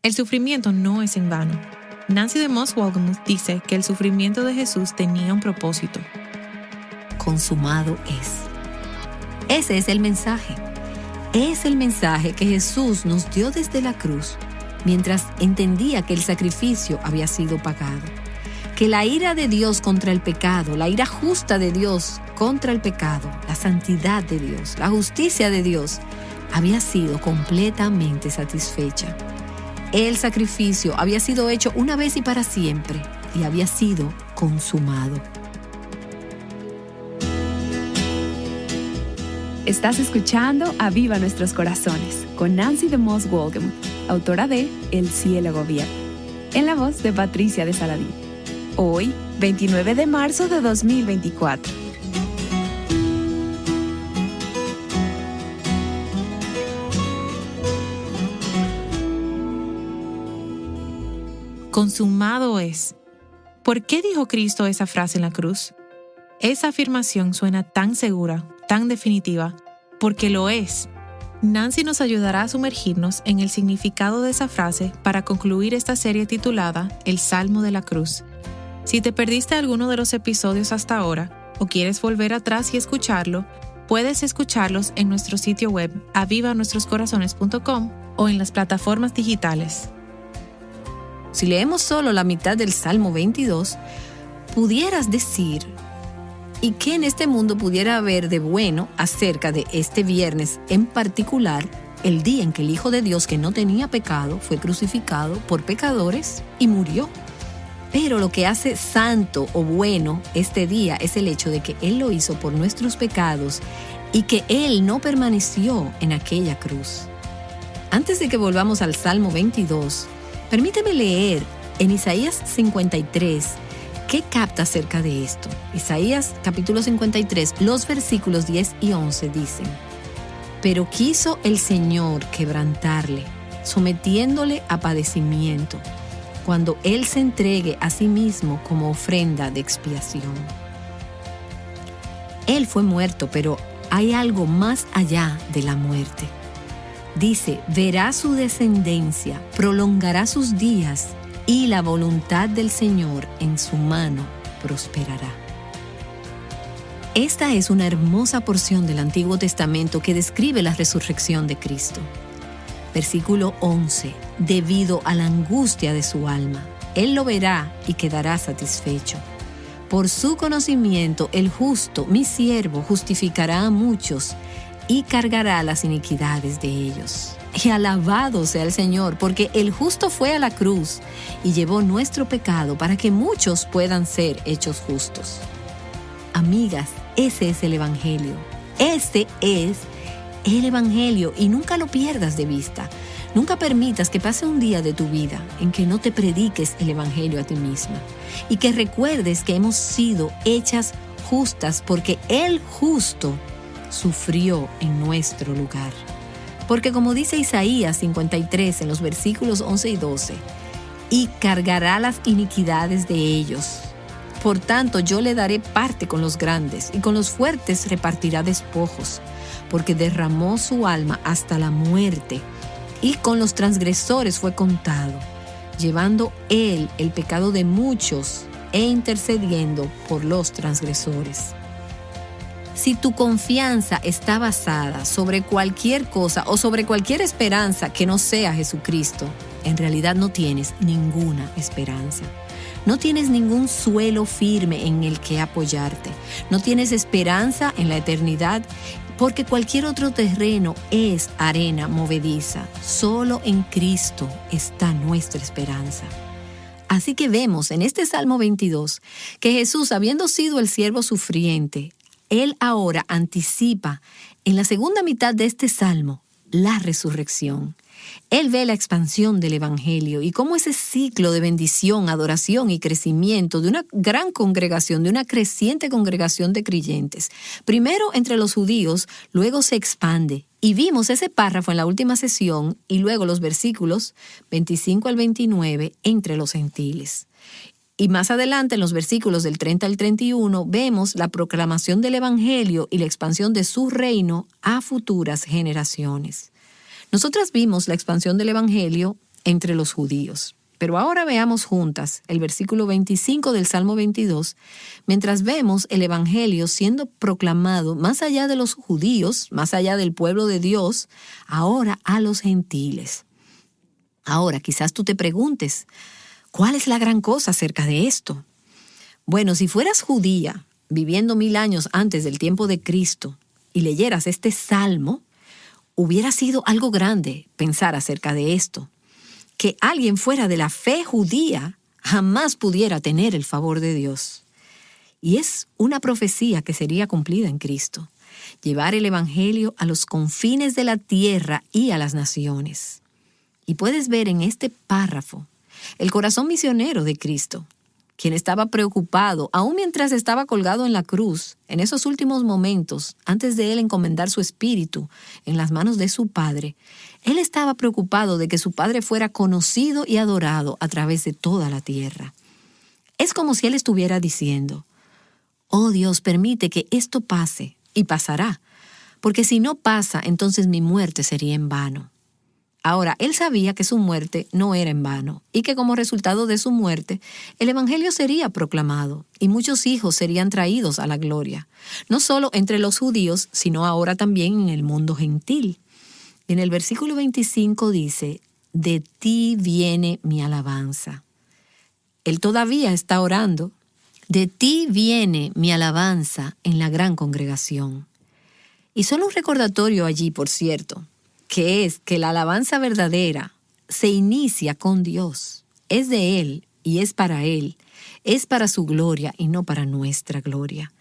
El sufrimiento no es en vano. Nancy DeMoss Wolgemuth dice que el sufrimiento de Jesús tenía un propósito. Consumado es. Ese es el mensaje. Es el mensaje que Jesús nos dio desde la cruz, mientras entendía que el sacrificio había sido pagado, que la ira de Dios contra el pecado, la ira justa de Dios contra el pecado, la santidad de Dios, la justicia de Dios, había sido completamente satisfecha. El sacrificio había sido hecho una vez y para siempre, y había sido consumado. Estás escuchando Aviva Nuestros Corazones con Nancy DeMoss Wolgemuth, autora de El cielo gobierna, en la voz de Patricia de Saladín. Hoy, 29 de marzo de 2024. Consumado es. ¿Por qué dijo Cristo esa frase en la cruz? Esa afirmación suena tan segura, tan definitiva, porque lo es. Nancy nos ayudará a sumergirnos en el significado de esa frase para concluir esta serie titulada El Salmo de la Cruz. Si te perdiste alguno de los episodios hasta ahora o quieres volver atrás y escucharlo, puedes escucharlos en nuestro sitio web avivanuestroscorazones.com o en las plataformas digitales. Si leemos solo la mitad del Salmo 22, pudieras decir: ¿y qué en este mundo pudiera haber de bueno acerca de este viernes en particular, el día en que el Hijo de Dios, que no tenía pecado, fue crucificado por pecadores y murió? Pero lo que hace santo o bueno este día es el hecho de que Él lo hizo por nuestros pecados y que Él no permaneció en aquella cruz. Antes de que volvamos al Salmo 22, permíteme leer en Isaías 53, ¿qué capta acerca de esto? Isaías capítulo 53, los versículos 10 y 11 dicen: Pero quiso el Señor quebrantarle, sometiéndole a padecimiento, cuando Él se entregue a sí mismo como ofrenda de expiación. Él fue muerto, pero hay algo más allá de la muerte. Dice: verá su descendencia, prolongará sus días, y la voluntad del Señor en su mano prosperará. Esta es una hermosa porción del Antiguo Testamento que describe la resurrección de Cristo. Versículo 11. Debido a la angustia de su alma, Él lo verá y quedará satisfecho. Por su conocimiento, el justo, mi siervo, justificará a muchos y cargará las iniquidades de ellos. Y alabado sea el Señor, porque el justo fue a la cruz y llevó nuestro pecado para que muchos puedan ser hechos justos. Amigas, ese es el Evangelio. Ese es el Evangelio y nunca lo pierdas de vista. Nunca permitas que pase un día de tu vida en que no te prediques el Evangelio a ti misma y que recuerdes que hemos sido hechas justas porque el justo sufrió en nuestro lugar. Porque como dice Isaías 53 en los versículos 11 y 12, y cargará las iniquidades de ellos. Por tanto, yo le daré parte con los grandes, y con los fuertes repartirá despojos, porque derramó su alma hasta la muerte, y con los transgresores fue contado, llevando él el pecado de muchos e intercediendo por los transgresores. Si tu confianza está basada sobre cualquier cosa o sobre cualquier esperanza que no sea Jesucristo, en realidad no tienes ninguna esperanza. No tienes ningún suelo firme en el que apoyarte. No tienes esperanza en la eternidad, porque cualquier otro terreno es arena movediza. Solo en Cristo está nuestra esperanza. Así que vemos en este Salmo 22 que Jesús, habiendo sido el siervo sufriente, Él ahora anticipa en la segunda mitad de este Salmo la resurrección. Él ve la expansión del Evangelio y cómo ese ciclo de bendición, adoración y crecimiento de una gran congregación, de una creciente congregación de creyentes, primero entre los judíos, luego se expande. Y vimos ese párrafo en la última sesión y luego los versículos 25 al 29 entre los gentiles. Y más adelante, en los versículos del 30 al 31, vemos la proclamación del Evangelio y la expansión de su reino a futuras generaciones. Nosotras vimos la expansión del Evangelio entre los judíos. Pero ahora veamos juntas el versículo 25 del Salmo 22, mientras vemos el Evangelio siendo proclamado más allá de los judíos, más allá del pueblo de Dios, ahora a los gentiles. Ahora, quizás tú te preguntes, ¿cuál es la gran cosa acerca de esto? Bueno, si fueras judía, viviendo 1000 años antes del tiempo de Cristo, y leyeras este salmo, hubiera sido algo grande pensar acerca de esto. Que alguien fuera de la fe judía jamás pudiera tener el favor de Dios. Y es una profecía que sería cumplida en Cristo. Llevar el Evangelio a los confines de la tierra y a las naciones. Y puedes ver en este párrafo el corazón misionero de Cristo, quien estaba preocupado, aún mientras estaba colgado en la cruz, en esos últimos momentos, antes de él encomendar su espíritu en las manos de su Padre. Él estaba preocupado de que su Padre fuera conocido y adorado a través de toda la tierra. Es como si él estuviera diciendo, «Oh Dios, permite que esto pase, y pasará, porque si no pasa, entonces mi muerte sería en vano». Ahora, él sabía que su muerte no era en vano y que como resultado de su muerte, el Evangelio sería proclamado y muchos hijos serían traídos a la gloria, no solo entre los judíos, sino ahora también en el mundo gentil. En el versículo 25 dice, «De ti viene mi alabanza». Él todavía está orando. «De ti viene mi alabanza en la gran congregación». Y solo un recordatorio allí, por cierto, que es que la alabanza verdadera se inicia con Dios. Es de Él y es para Él. Es para su gloria y no para nuestra gloria.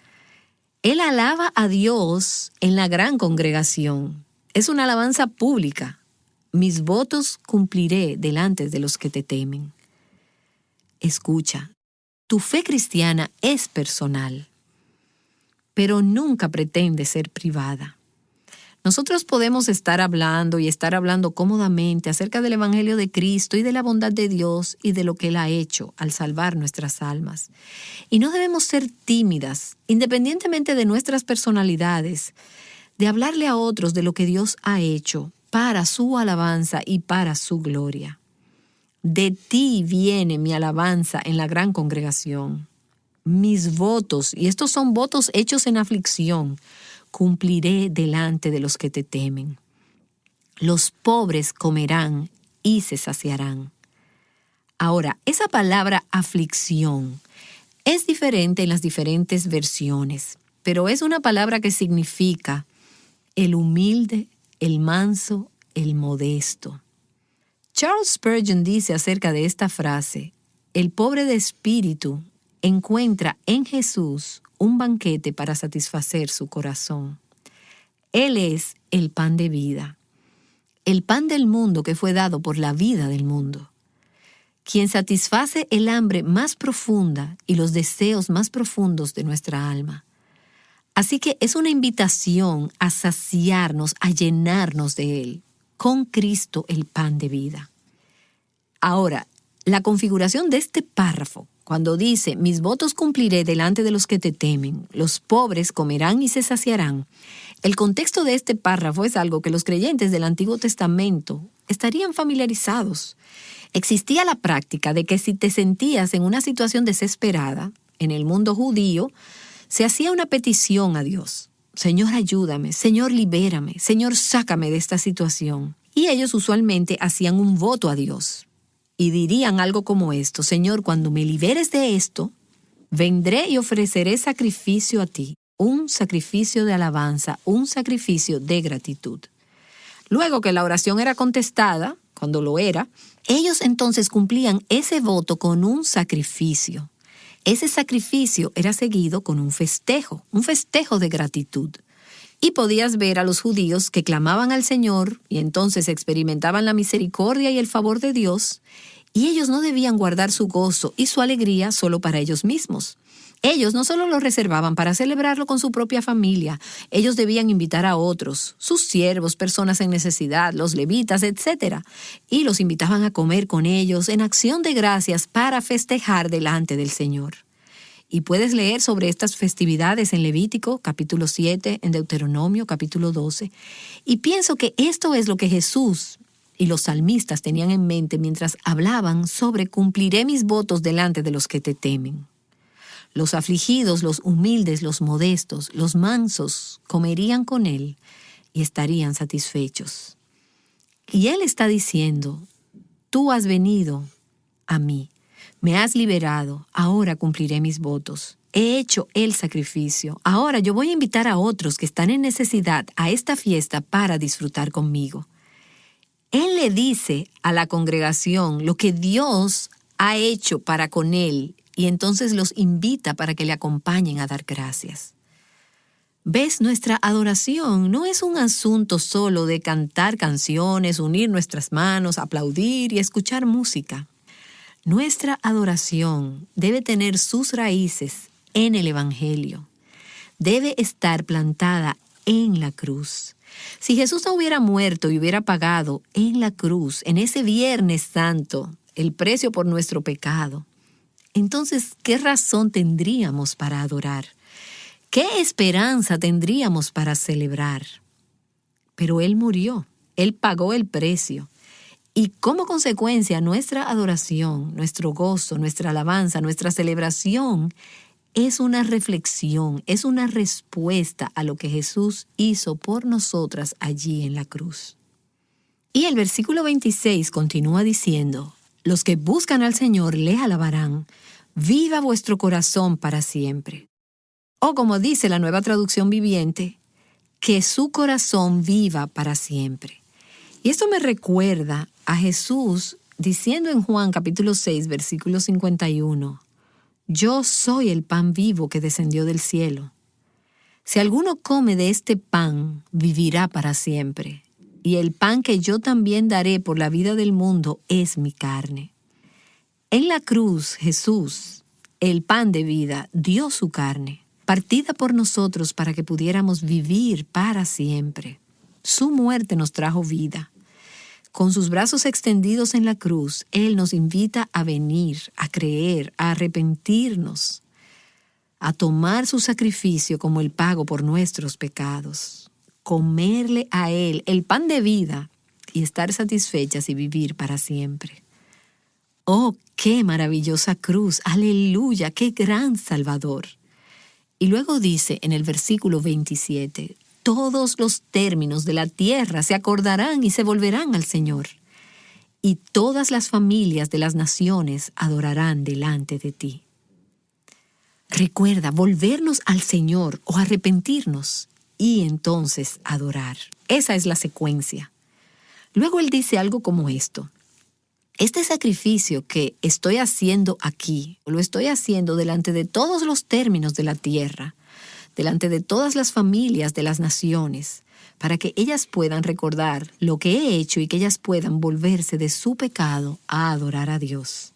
Él alaba a Dios en la gran congregación. Es una alabanza pública. Mis votos cumpliré delante de los que te temen. Escucha, tu fe cristiana es personal, pero nunca pretende ser privada. Nosotros podemos estar hablando cómodamente acerca del Evangelio de Cristo y de la bondad de Dios y de lo que Él ha hecho al salvar nuestras almas. Y no debemos ser tímidas, independientemente de nuestras personalidades, de hablarle a otros de lo que Dios ha hecho para su alabanza y para su gloria. De ti viene mi alabanza en la gran congregación. Mis votos, y estos son votos hechos en aflicción, cumpliré delante de los que te temen. Los pobres comerán y se saciarán. Ahora, esa palabra aflicción es diferente en las diferentes versiones, pero es una palabra que significa el humilde, el manso, el modesto. Charles Spurgeon dice acerca de esta frase, el pobre de espíritu encuentra en Jesús un banquete para satisfacer su corazón. Él es el pan de vida, el pan del mundo que fue dado por la vida del mundo, quien satisface el hambre más profunda y los deseos más profundos de nuestra alma. Así que es una invitación a saciarnos, a llenarnos de Él, con Cristo el pan de vida. Ahora, la configuración de este párrafo, cuando dice, mis votos cumpliré delante de los que te temen, los pobres comerán y se saciarán, el contexto de este párrafo es algo que los creyentes del Antiguo Testamento estarían familiarizados. Existía la práctica de que si te sentías en una situación desesperada, en el mundo judío, se hacía una petición a Dios. Señor, ayúdame, Señor, libérame, Señor, sácame de esta situación. Y ellos usualmente hacían un voto a Dios. Y dirían algo como esto, Señor, cuando me liberes de esto, vendré y ofreceré sacrificio a ti, un sacrificio de alabanza, un sacrificio de gratitud. Luego que la oración era contestada, cuando lo era, ellos entonces cumplían ese voto con un sacrificio. Ese sacrificio era seguido con un festejo de gratitud. Y podías ver a los judíos que clamaban al Señor y entonces experimentaban la misericordia y el favor de Dios, y ellos no debían guardar su gozo y su alegría solo para ellos mismos. Ellos no solo lo reservaban para celebrarlo con su propia familia, ellos debían invitar a otros, sus siervos, personas en necesidad, los levitas, etc. Y los invitaban a comer con ellos en acción de gracias para festejar delante del Señor. Y puedes leer sobre estas festividades en Levítico, capítulo 7, en Deuteronomio, capítulo 12. Y pienso que esto es lo que Jesús y los salmistas tenían en mente mientras hablaban sobre cumpliré mis votos delante de los que te temen. Los afligidos, los humildes, los modestos, los mansos comerían con él y estarían satisfechos. Y él está diciendo, tú has venido a mí, me has liberado, ahora cumpliré mis votos. He hecho el sacrificio. Ahora yo voy a invitar a otros que están en necesidad a esta fiesta para disfrutar conmigo. Él le dice a la congregación lo que Dios ha hecho para con él y entonces los invita para que le acompañen a dar gracias. ¿Ves? Nuestra adoración no es un asunto solo de cantar canciones, unir nuestras manos, aplaudir y escuchar música. Nuestra adoración debe tener sus raíces en el Evangelio. Debe estar plantada en la cruz. Si Jesús no hubiera muerto y hubiera pagado en la cruz, en ese Viernes Santo, el precio por nuestro pecado, entonces, ¿qué razón tendríamos para adorar? ¿Qué esperanza tendríamos para celebrar? Pero Él murió, Él pagó el precio. Y como consecuencia, nuestra adoración, nuestro gozo, nuestra alabanza, nuestra celebración es una reflexión, es una respuesta a lo que Jesús hizo por nosotras allí en la cruz. Y el versículo 26 continúa diciendo, los que buscan al Señor le alabarán, viva vuestro corazón para siempre. O como dice la Nueva Traducción Viviente, que su corazón viva para siempre. Y esto me recuerda a Jesús diciendo en Juan capítulo 6, versículo 51, yo soy el pan vivo que descendió del cielo. Si alguno come de este pan, vivirá para siempre. Y el pan que yo también daré por la vida del mundo es mi carne. En la cruz, Jesús, el pan de vida, dio su carne, partida por nosotros para que pudiéramos vivir para siempre. Su muerte nos trajo vida. Con sus brazos extendidos en la cruz, Él nos invita a venir, a creer, a arrepentirnos, a tomar su sacrificio como el pago por nuestros pecados, comerle a Él el pan de vida y estar satisfechas y vivir para siempre. ¡Oh, qué maravillosa cruz! ¡Aleluya! ¡Qué gran Salvador! Y luego dice en el versículo 27, todos los términos de la tierra se acordarán y se volverán al Señor, y todas las familias de las naciones adorarán delante de ti. Recuerda, volvernos al Señor o arrepentirnos y entonces adorar. Esa es la secuencia. Luego Él dice algo como esto. Este sacrificio que estoy haciendo aquí, lo estoy haciendo delante de todos los términos de la tierra, delante de todas las familias de las naciones, para que ellas puedan recordar lo que he hecho y que ellas puedan volverse de su pecado a adorar a Dios.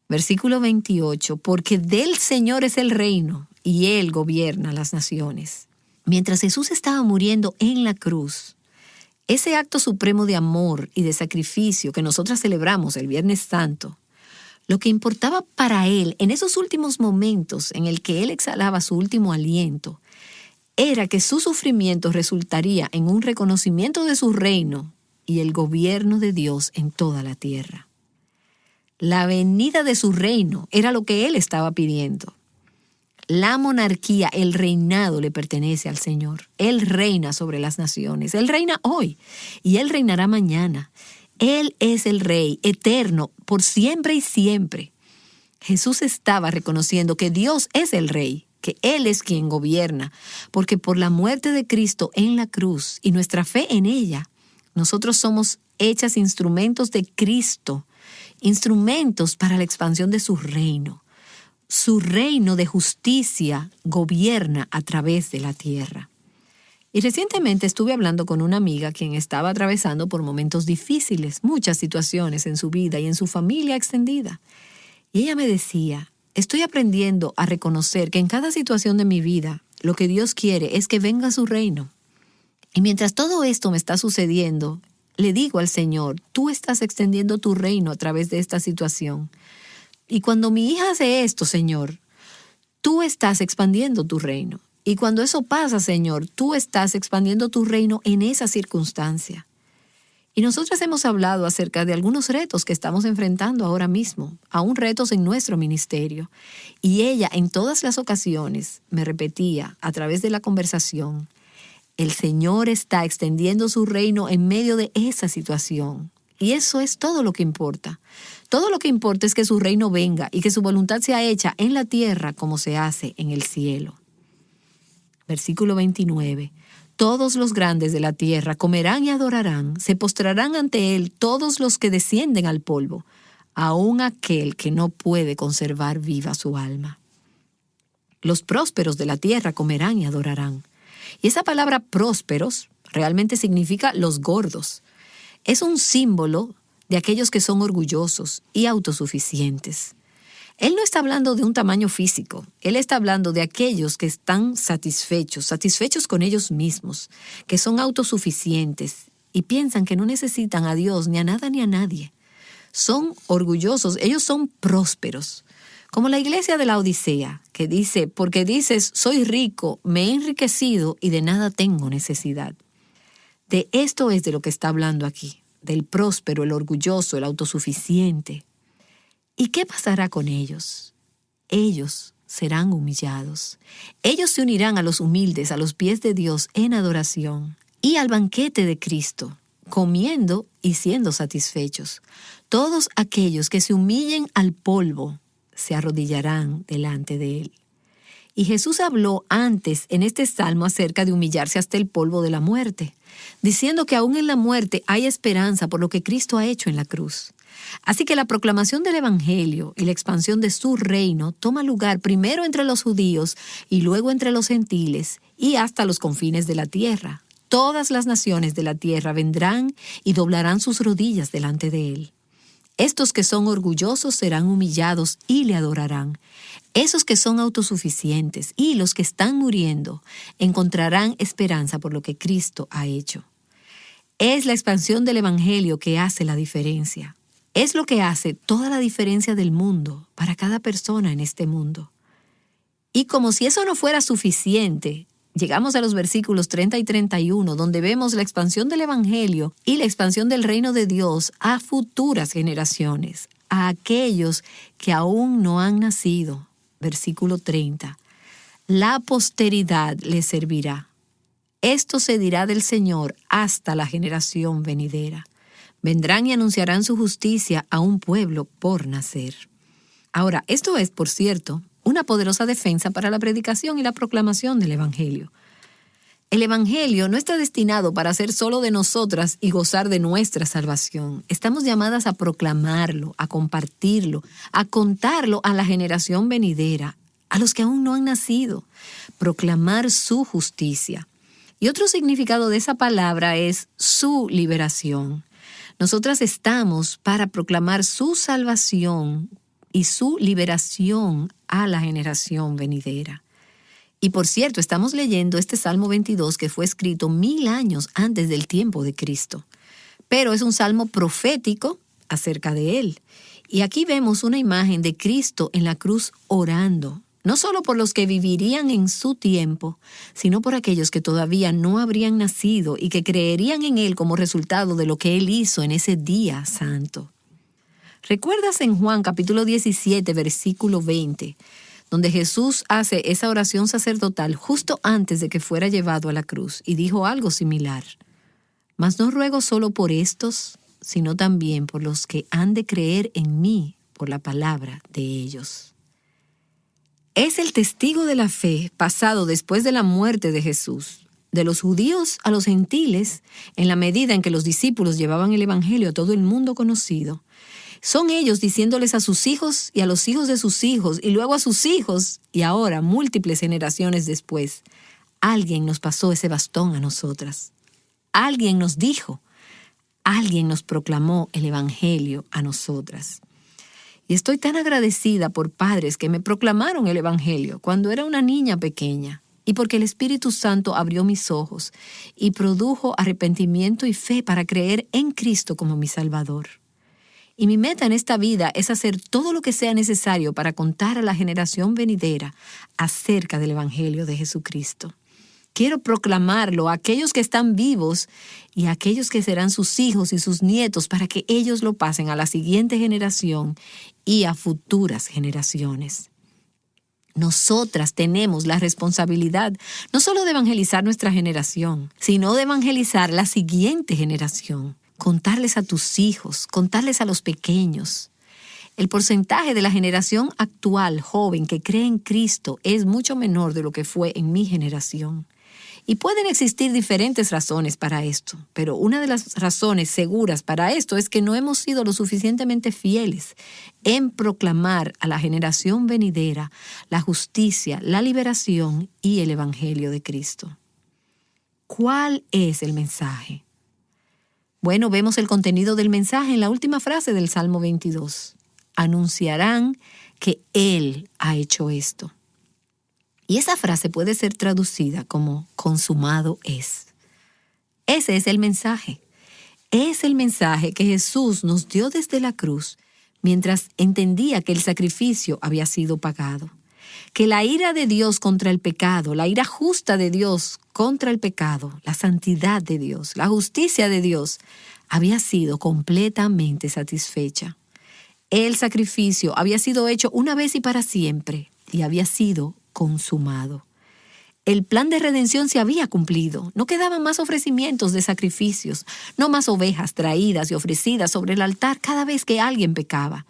Versículo 28, porque del Señor es el reino y Él gobierna las naciones. Mientras Jesús estaba muriendo en la cruz, ese acto supremo de amor y de sacrificio que nosotras celebramos el Viernes Santo, lo que importaba para Él en esos últimos momentos en el que Él exhalaba su último aliento, era que su sufrimiento resultaría en un reconocimiento de su reino y el gobierno de Dios en toda la tierra. La venida de su reino era lo que Él estaba pidiendo. La monarquía, el reinado le pertenece al Señor. Él reina sobre las naciones. Él reina hoy y Él reinará mañana. Él es el Rey eterno por siempre y siempre. Jesús estaba reconociendo que Dios es el Rey, que Él es quien gobierna, porque por la muerte de Cristo en la cruz y nuestra fe en ella, nosotros somos hechas instrumentos de Cristo, instrumentos para la expansión de su reino. Su reino de justicia gobierna a través de la tierra. Y recientemente estuve hablando con una amiga quien estaba atravesando por momentos difíciles, muchas situaciones en su vida y en su familia extendida. Y ella me decía, estoy aprendiendo a reconocer que en cada situación de mi vida, lo que Dios quiere es que venga su reino. Y mientras todo esto me está sucediendo, le digo al Señor, tú estás extendiendo tu reino a través de esta situación. Y cuando mi hija hace esto, Señor, tú estás expandiendo tu reino. Y cuando eso pasa, Señor, tú estás expandiendo tu reino en esa circunstancia. Y nosotras hemos hablado acerca de algunos retos que estamos enfrentando ahora mismo, aún retos en nuestro ministerio. Y ella en todas las ocasiones me repetía a través de la conversación, el Señor está extendiendo su reino en medio de esa situación. Y eso es todo lo que importa. Todo lo que importa es que su reino venga y que su voluntad sea hecha en la tierra como se hace en el cielo. Versículo 29. Todos los grandes de la tierra comerán y adorarán, se postrarán ante él todos los que descienden al polvo, aun aquel que no puede conservar viva su alma. Los prósperos de la tierra comerán y adorarán. Y esa palabra prósperos realmente significa los gordos. Es un símbolo de aquellos que son orgullosos y autosuficientes. Él no está hablando de un tamaño físico, él está hablando de aquellos que están satisfechos con ellos mismos, que son autosuficientes y piensan que no necesitan a Dios ni a nada ni a nadie. Son orgullosos, ellos son prósperos. Como la iglesia de la Odisea, que dice, porque dices, soy rico, me he enriquecido y de nada tengo necesidad. De esto es de lo que está hablando aquí, del próspero, el orgulloso, el autosuficiente. ¿Y qué pasará con ellos? Ellos serán humillados. Ellos se unirán a los humildes, a los pies de Dios en adoración y al banquete de Cristo, comiendo y siendo satisfechos. Todos aquellos que se humillen al polvo se arrodillarán delante de Él. Y Jesús habló antes en este salmo acerca de humillarse hasta el polvo de la muerte, diciendo que aún en la muerte hay esperanza por lo que Cristo ha hecho en la cruz. Así que la proclamación del Evangelio y la expansión de su reino toma lugar primero entre los judíos y luego entre los gentiles y hasta los confines de la tierra. Todas las naciones de la tierra vendrán y doblarán sus rodillas delante de Él. Estos que son orgullosos serán humillados y le adorarán. Esos que son autosuficientes y los que están muriendo encontrarán esperanza por lo que Cristo ha hecho. Es la expansión del Evangelio que hace la diferencia. Es lo que hace toda la diferencia del mundo para cada persona en este mundo. Y como si eso no fuera suficiente, llegamos a los versículos 30 y 31, donde vemos la expansión del Evangelio y la expansión del reino de Dios a futuras generaciones, a aquellos que aún no han nacido. Versículo 30. La posteridad les servirá. Esto se dirá del Señor hasta la generación venidera. Vendrán y anunciarán su justicia a un pueblo por nacer. Ahora, esto es, por cierto, una poderosa defensa para la predicación y la proclamación del Evangelio. El Evangelio no está destinado para ser solo de nosotras y gozar de nuestra salvación. Estamos llamadas a proclamarlo, a compartirlo, a contarlo a la generación venidera, a los que aún no han nacido. Proclamar su justicia. Y otro significado de esa palabra es su liberación. Nosotras estamos para proclamar su salvación y su liberación a la generación venidera. Y por cierto, estamos leyendo este Salmo 22 que fue escrito 1000 años antes del tiempo de Cristo. Pero es un salmo profético acerca de él. Y aquí vemos una imagen de Cristo en la cruz orando, no solo por los que vivirían en su tiempo, sino por aquellos que todavía no habrían nacido y que creerían en Él como resultado de lo que Él hizo en ese día santo. ¿Recuerdas en Juan capítulo 17, versículo 20, donde Jesús hace esa oración sacerdotal justo antes de que fuera llevado a la cruz y dijo algo similar? Mas no ruego solo por estos, sino también por los que han de creer en mí por la palabra de ellos. Es el testigo de la fe pasado después de la muerte de Jesús, de los judíos a los gentiles, en la medida en que los discípulos llevaban el Evangelio a todo el mundo conocido. Son ellos diciéndoles a sus hijos y a los hijos de sus hijos, y luego a sus hijos, y ahora, múltiples generaciones después, alguien nos pasó ese bastón a nosotras. Alguien nos dijo, alguien nos proclamó el Evangelio a nosotras. Y estoy tan agradecida por padres que me proclamaron el Evangelio cuando era una niña pequeña, y porque el Espíritu Santo abrió mis ojos y produjo arrepentimiento y fe para creer en Cristo como mi Salvador. Y mi meta en esta vida es hacer todo lo que sea necesario para contar a la generación venidera acerca del Evangelio de Jesucristo. quiero proclamarlo a aquellos que están vivos y a aquellos que serán sus hijos y sus nietos para que ellos lo pasen a la siguiente generación y a futuras generaciones. Nosotras tenemos la responsabilidad no solo de evangelizar nuestra generación, sino de evangelizar la siguiente generación. Contarles a tus hijos, contarles a los pequeños. El porcentaje de la generación actual joven que cree en Cristo es mucho menor de lo que fue en mi generación. Y pueden existir diferentes razones para esto, pero una de las razones seguras para esto es que no hemos sido lo suficientemente fieles en proclamar a la generación venidera la justicia, la liberación y el Evangelio de Cristo. ¿Cuál es el mensaje? Bueno, vemos el contenido del mensaje en la última frase del Salmo 22. Anunciarán que Él ha hecho esto. Y esa frase puede ser traducida como consumado es. Ese es el mensaje. Es el mensaje que Jesús nos dio desde la cruz mientras entendía que el sacrificio había sido pagado. Que la ira de Dios contra el pecado, la ira justa de Dios contra el pecado, la santidad de Dios, la justicia de Dios, había sido completamente satisfecha. El sacrificio había sido hecho una vez y para siempre y había sido consumado. El plan de redención se había cumplido. No quedaban más ofrecimientos de sacrificios, no más ovejas traídas y ofrecidas sobre el altar cada vez que alguien pecaba.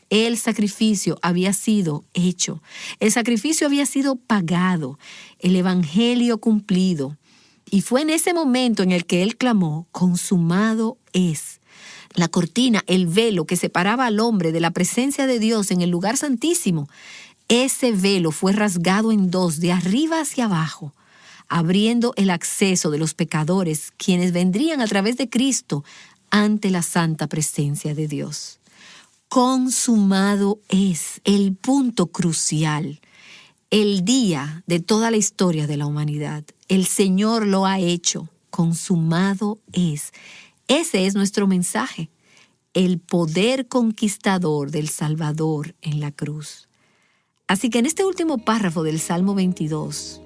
El sacrificio había sido hecho. El sacrificio había sido pagado. El evangelio cumplido. Y fue en ese momento en el que él clamó, consumado es. La cortina, el velo que separaba al hombre de la presencia de Dios en el lugar santísimo, ese velo fue rasgado en dos, de arriba hacia abajo, abriendo el acceso de los pecadores, quienes vendrían a través de Cristo ante la santa presencia de Dios. Consumado es el punto crucial, el día de toda la historia de la humanidad. El Señor lo ha hecho, consumado es. Ese es nuestro mensaje, el poder conquistador del Salvador en la cruz. Así que en este último párrafo del Salmo 22,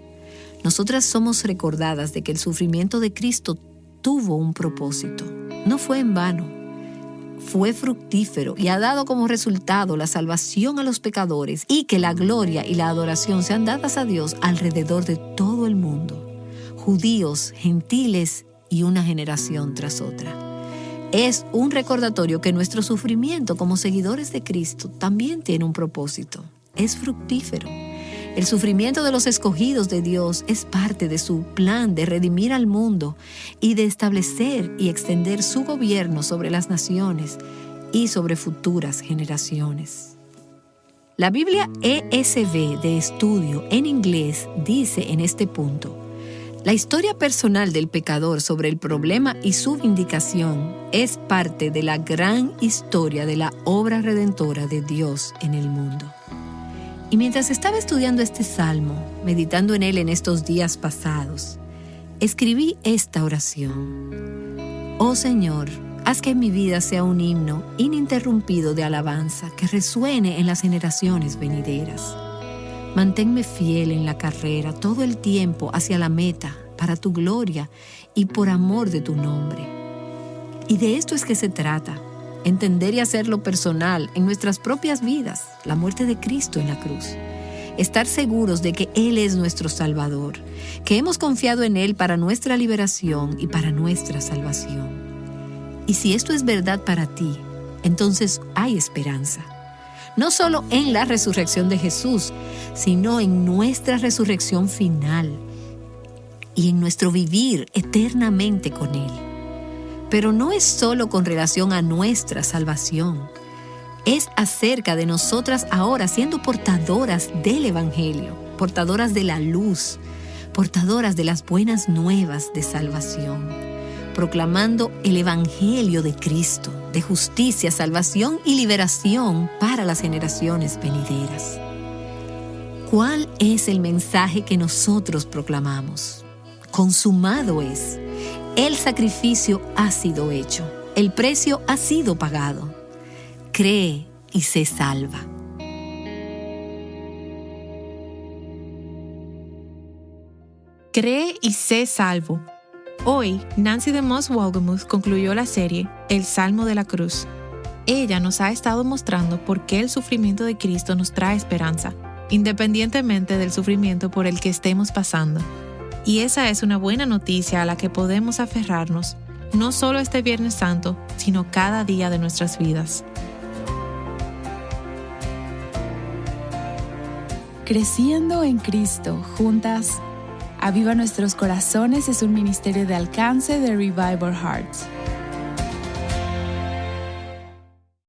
nosotras somos recordadas de que el sufrimiento de Cristo tuvo un propósito. No fue en vano, fue fructífero y ha dado como resultado la salvación a los pecadores y que la gloria y la adoración sean dadas a Dios alrededor de todo el mundo, judíos, gentiles y una generación tras otra. Es un recordatorio que nuestro sufrimiento como seguidores de Cristo también tiene un propósito. Es fructífero. El sufrimiento de los escogidos de Dios es parte de su plan de redimir al mundo y de establecer y extender su gobierno sobre las naciones y sobre futuras generaciones. La Biblia ESV de estudio en inglés dice en este punto: la historia personal del pecador sobre el problema y su vindicación es parte de la gran historia de la obra redentora de Dios en el mundo. Y mientras estaba estudiando este salmo, meditando en él en estos días pasados, escribí esta oración. Oh Señor, haz que mi vida sea un himno ininterrumpido de alabanza que resuene en las generaciones venideras. Manténme fiel en la carrera todo el tiempo hacia la meta, para tu gloria y por amor de tu nombre. Y de esto es que se trata. Entender y hacerlo personal en nuestras propias vidas, la muerte de Cristo en la cruz. Estar seguros de que Él es nuestro Salvador, que hemos confiado en Él para nuestra liberación y para nuestra salvación. Y si esto es verdad para ti, entonces hay esperanza. No solo en la resurrección de Jesús, sino en nuestra resurrección final y en nuestro vivir eternamente con Él. Pero no es solo con relación a nuestra salvación. Es acerca de nosotras ahora siendo portadoras del Evangelio, portadoras de la luz, portadoras de las buenas nuevas de salvación, proclamando el Evangelio de Cristo, de justicia, salvación y liberación para las generaciones venideras. ¿Cuál es el mensaje que nosotros proclamamos? Consumado es. El sacrificio ha sido hecho. El precio ha sido pagado. Cree y sé salva. Que Cree y sé salvo. Hoy, Nancy DeMoss Wolgemuth concluyó la serie El Salmo de la Cruz. Ella nos ha estado mostrando por qué el sufrimiento de Cristo nos trae esperanza, independientemente del sufrimiento por el que estemos pasando. Y esa es una buena noticia a la que podemos aferrarnos, no solo este Viernes Santo, sino cada día de nuestras vidas. Creciendo en Cristo, juntas, Aviva Nuestros Corazones es un ministerio de alcance de Revival Hearts.